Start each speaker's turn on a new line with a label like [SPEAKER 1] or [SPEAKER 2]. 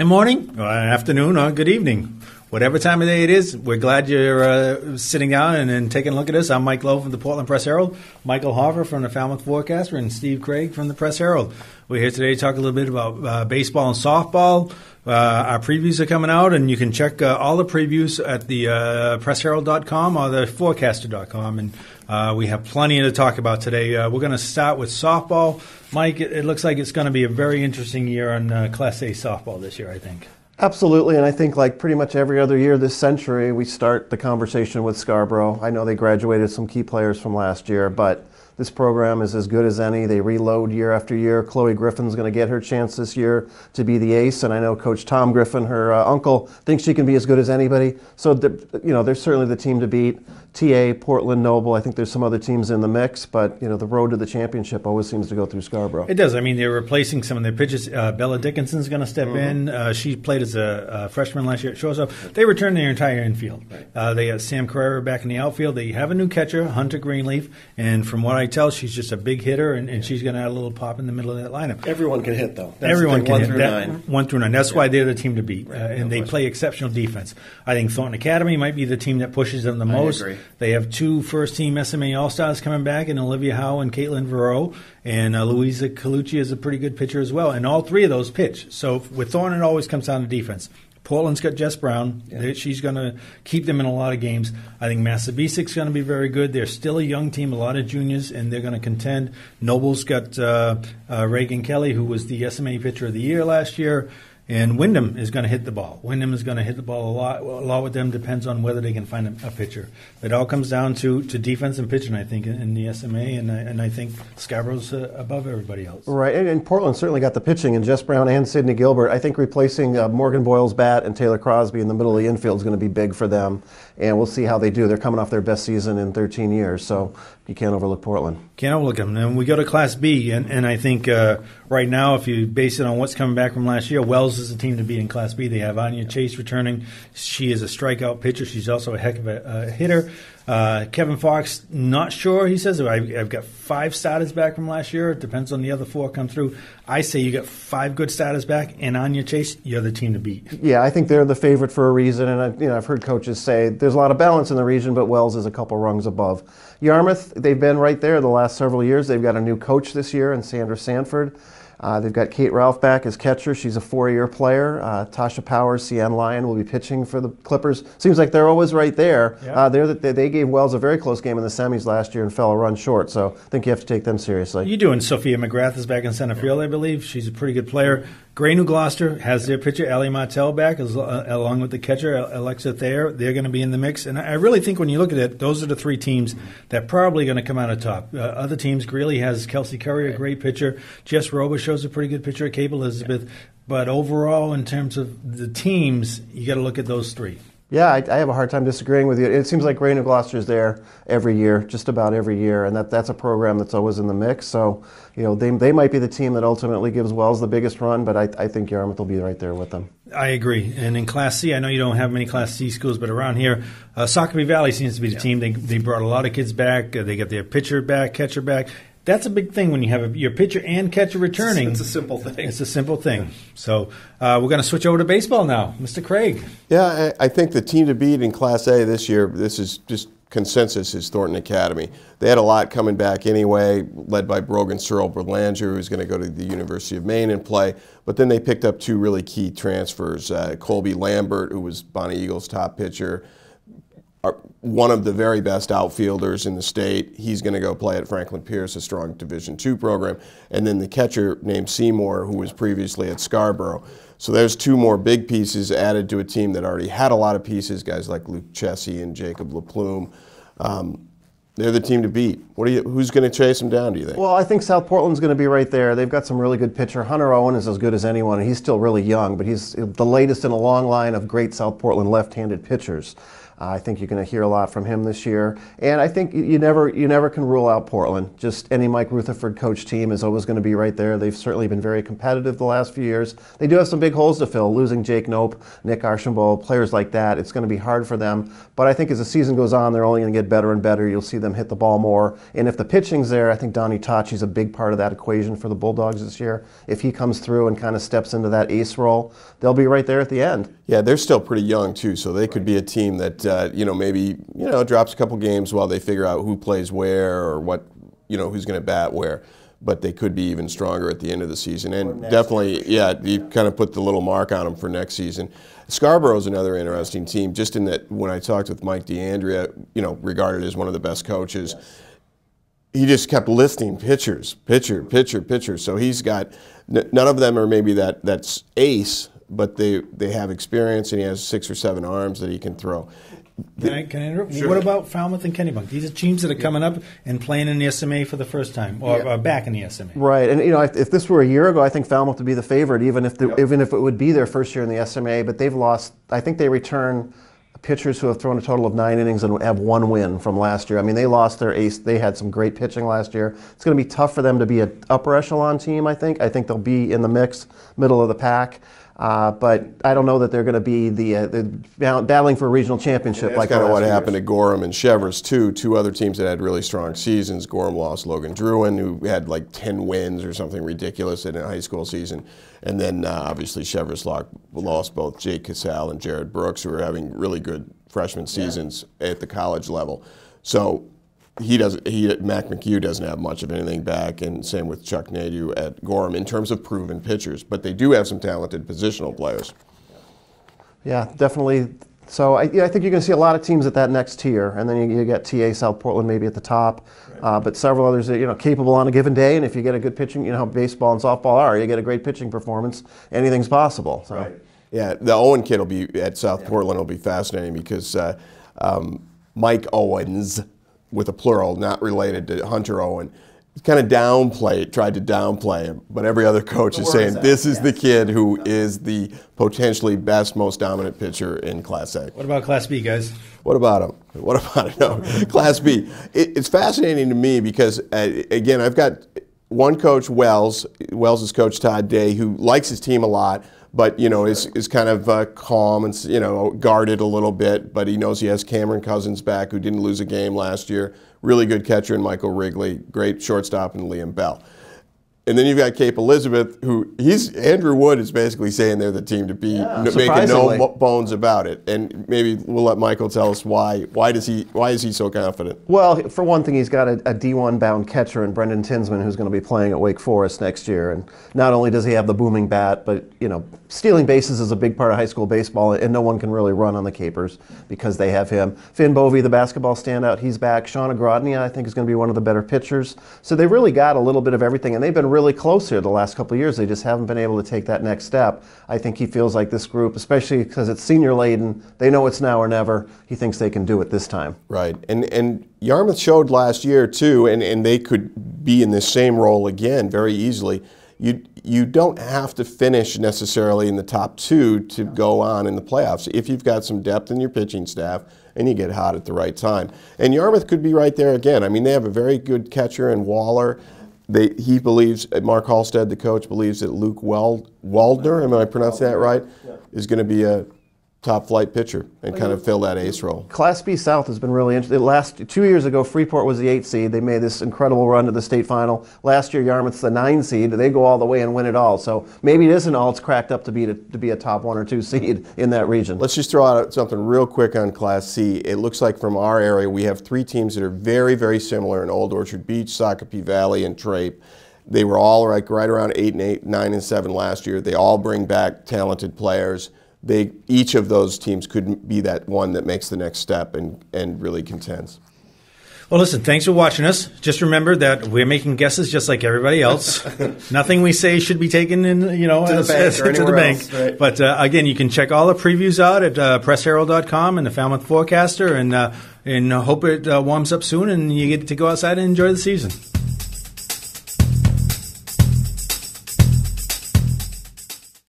[SPEAKER 1] Good morning, or afternoon, or good evening. Whatever time of day it is, we're glad you're sitting down and taking a look at us. I'm Mike Lowe from the Portland Press Herald, Michael Hoffer from the Falmouth Forecaster, and Steve Craig from the Press Herald. We're here today to talk a little bit about baseball and softball. Our previews are coming out, and you can check all the previews at the pressherald.com or the forecaster.com. And we have plenty to talk about today. We're going to start with softball. Mike, it looks like it's going to be a very interesting year on Class A softball this year, I think.
[SPEAKER 2] Absolutely, and I think like pretty much every other year this century, we start the conversation with Scarborough. I know they graduated some key players from last year, but this program is as good as any. They reload year after year. Chloe Griffin's going to get her chance this year to be the ace, and I know Coach Tom Griffin, her uncle, thinks she can be as good as anybody. So, they're certainly the team to beat. TA, Portland, Noble, I think there's some other teams in the mix, but, the road to the championship always seems to go through Scarborough.
[SPEAKER 1] It does. I mean, they're replacing some of their pitchers. Bella Dickinson's going to step in. She played as a freshman last year at shortstop. They returned their entire infield. Right. They got Sam Carrera back in the outfield. They have a new catcher, Hunter Greenleaf, and from what I tell, she's just a big hitter, and she's going to add a little pop in the middle of that lineup.
[SPEAKER 2] Everyone can hit, though.
[SPEAKER 1] Everyone can hit.
[SPEAKER 2] 1 through 9.
[SPEAKER 1] 1 through 9. That's why they're the team to beat, and they play exceptional defense. I think Thornton Academy might be the team that pushes them the most.
[SPEAKER 2] I agree.
[SPEAKER 1] They have 2 first-team SMA All-Stars coming back, and Olivia Howe and Caitlin Verreau, and Louisa Colucci is a pretty good pitcher as well, and all 3 of those pitch. So with Thornton, it always comes down to defense. Portland's got Jess Brown. Yeah. She's going to keep them in a lot of games. I think Massabesic's going to be very good. They're still a young team, a lot of juniors, and they're going to contend. Noble's got Reagan Kelly, who was the SMA Pitcher of the Year last year. And Wyndham is going to hit the ball. Wyndham is going to hit the ball a lot. A lot with them depends on whether they can find a pitcher. It all comes down to defense and pitching, I think, in the SMA, and I think Scarborough's above everybody else.
[SPEAKER 2] Right, and Portland certainly got the pitching, and Jess Brown and Sydney Gilbert. I think replacing Morgan Boyle's bat and Taylor Crosby in the middle of the infield is going to be big for them, and we'll see how they do. They're coming off their best season in 13 years, so you can't overlook Portland.
[SPEAKER 1] Can't overlook them. And we go to Class B, and I think right now, if you base it on what's coming back from last year, Wells is the team to beat in Class B. They have Anya Chase returning. She is a strikeout pitcher. She's also a heck of a hitter. Kevin Fox, not sure, he says. I've got 5 starters back from last year. It depends on the other 4 come through. I say you got 5 good starters back, and Anya Chase, you're the team to beat.
[SPEAKER 2] Yeah, I think they're the favorite for a reason, and I've heard coaches say there's a lot of balance in the region, but Wells is a couple rungs above. Yarmouth, they've been right there the last several years. They've got a new coach this year in Sandra Sanford. They've got Kate Ralph back as catcher. She's a 4-year player. Tasha Powers, CN Lyon, will be pitching for the Clippers. Seems like they're always right there. Yeah. They gave Wells a very close game in the semis last year and fell a run short, so I think you have to take them seriously.
[SPEAKER 1] You do, and Sophia McGrath is back in center field, I believe. She's a pretty good player. Gray New Gloucester has their pitcher, Allie Martell, back, along with the catcher, Alexa Thayer. They're going to be in the mix. And I really think when you look at it, those are the 3 teams that are probably going to come out of top. Other teams, Greeley has Kelsey Curry, a great pitcher. Jess Roba shows a pretty good pitcher at Cape Elizabeth. But overall, in terms of the teams, you got to look at those 3.
[SPEAKER 2] Yeah, I have a hard time disagreeing with you. It seems like Gray New Gloucester's there every year, just about every year, and that's a program that's always in the mix. So, they might be the team that ultimately gives Wells the biggest run, but I think Yarmouth will be right there with them.
[SPEAKER 1] I agree. And in Class C, I know you don't have many Class C schools, but around here, Sockeye Valley seems to be the team. They brought a lot of kids back. They got their pitcher back, catcher back. That's a big thing when you have your pitcher and catcher returning.
[SPEAKER 2] It's a simple thing.
[SPEAKER 1] It's a simple thing. So we're going to switch over to baseball now. Mr. Craig.
[SPEAKER 3] Yeah, I think the team to beat in Class A this year, this is just consensus, is Thornton Academy. They had a lot coming back anyway, led by Brogan Searle Berlanger, who's going to go to the University of Maine and play. But then they picked up 2 really key transfers. Colby Lambert, who was Bonnie Eagle's top pitcher, one of the very best outfielders in the state. He's going to go play at Franklin Pierce, a strong Division II program. And then the catcher named Seymour, who was previously at Scarborough. So there's 2 more big pieces added to a team that already had a lot of pieces, guys like Luke Chessie and Jacob LaPlume. They're the team to beat. Who's going to chase them down, do you think?
[SPEAKER 2] Well, I think South Portland's going to be right there. They've got some really good pitcher. Hunter Owen is as good as anyone, and he's still really young, but he's the latest in a long line of great South Portland left-handed pitchers. I think you're going to hear a lot from him this year. And I think you never can rule out Portland. Just any Mike Rutherford coach team is always going to be right there. They've certainly been very competitive the last few years. They do have some big holes to fill, losing Jake Nope, Nick Archambault, players like that. It's going to be hard for them. But I think as the season goes on, they're only going to get better and better. You'll see them hit the ball more. And if the pitching's there, I think Donnie Tachi's a big part of that equation for the Bulldogs this year. If he comes through and kind of steps into that ace role, they'll be right there at the end.
[SPEAKER 3] Yeah, they're still pretty young too, so they could be a team that maybe drops a couple games while they figure out who plays where or what who's going to bat where. But they could be even stronger at the end of the season, and definitely, you kind of put the little mark on them for next season. Scarborough's another interesting team, just in that when I talked with Mike DeAndrea, regarded as one of the best coaches. Yes. He just kept listing pitcher. So he's got none of them are maybe that's ace, but they have experience, and he has 6 or 7 arms that he can throw.
[SPEAKER 1] Can I interrupt?
[SPEAKER 3] Sure.
[SPEAKER 1] What about Falmouth and Kennebunk? These are teams that are coming up and playing in the SMA for the first time, or back in the SMA.
[SPEAKER 2] Right, and if this were a year ago, I think Falmouth would be the favorite, even if it would be their first year in the SMA. But they've lost. I think they return pitchers who have thrown a total of 9 innings and have 1 win from last year. I mean, they lost their ace. They had some great pitching last year. It's going to be tough for them to be an upper echelon team, I think. I think they'll be in the mix, middle of the pack. But I don't know that they're going to be the battling for a regional championship.
[SPEAKER 3] That's kind of what happened to Gorham and Chevers, too. 2 other teams that had really strong seasons. Gorham lost Logan Druin, who had like 10 wins or something ridiculous in a high school season. And then obviously Chevers lost both Jake Casale and Jared Brooks, who were having really good freshman seasons at the college level. So Mac McHugh doesn't have much of anything back, and same with Chuck Nadeau at Gorham in terms of proven pitchers. But they do have some talented positional players.
[SPEAKER 2] Yeah, definitely. So I think you're going to see a lot of teams at that next tier, and then you get TA South Portland maybe at the top, but several others that capable on a given day. And if you get a good pitching, how baseball and softball are, you get a great pitching performance, anything's possible. So.
[SPEAKER 3] Right. Yeah, the Owen kid will be at South Portland will be fascinating because Mike Owens, with a plural, not related to Hunter Owen, kind of tried to downplay him, but every other coach is saying this is the kid who is the potentially best, most dominant pitcher in Class A.
[SPEAKER 1] What about Class B, guys?
[SPEAKER 3] What about him? No, Class B. It's fascinating to me because, again, I've got one coach, Wells is Coach Todd Day, who likes his team a lot, but is kind of calm and guarded a little bit. But he knows he has Cameron Cousins back, who didn't lose a game last year. Really good catcher in Michael Wrigley, great shortstop in Liam Bell. And then you've got Cape Elizabeth, who Andrew Wood is basically saying they're the team to beat, making no bones about it. And maybe we'll let Michael tell us why. Why is he so confident?
[SPEAKER 2] Well, for one thing, he's got a D1 bound catcher in Brendan Tinsman, who's going to be playing at Wake Forest next year. And not only does he have the booming bat, but stealing bases is a big part of high school baseball, and no one can really run on the Capers because they have him. Finn Bovey, the basketball standout, he's back. Sean Agrodnia, I think, is going to be one of the better pitchers. So they really got a little bit of everything, and they've been really close here the last couple of years. They just haven't been able to take that next step. I think he feels like this group, especially because it's senior laden, they know it's now or never. He thinks they can do it this time.
[SPEAKER 3] Right. And Yarmouth showed last year, too, and they could be in this same role again very easily. You don't have to finish necessarily in the top 2 to go on in the playoffs if you've got some depth in your pitching staff and you get hot at the right time. And Yarmouth could be right there again. I mean, they have a very good catcher in Waller. He believes, Mark Halstead, the coach, believes that Luke Waldner, am I pronouncing that right, is going to be a top-flight pitcher and kind of fill that ace role.
[SPEAKER 2] Class B South has been really interesting. Last 2 years ago, Freeport was the 8th seed. They made this incredible run to the state final. Last year, Yarmouth's the 9 seed. They go all the way and win it all. So maybe it isn't all it's cracked up to be a top 1 or 2 seed in that region.
[SPEAKER 3] Let's just throw out something real quick on Class C. It looks like from our area, we have 3 teams that are very, very similar in Old Orchard Beach, Shakopee Valley, and Trape. They were all right around 8-8, 9-7 last year. They all bring back talented players. Each of those teams could be that one that makes the next step and really contends.
[SPEAKER 1] Well, listen, thanks for watching us. Just remember that we're making guesses just like everybody else. Nothing we say should be taken in, to the bank. Right. But again, you can check all the previews out at pressherald.com and the Falmouth Forecaster, and hope it warms up soon and you get to go outside and enjoy the season.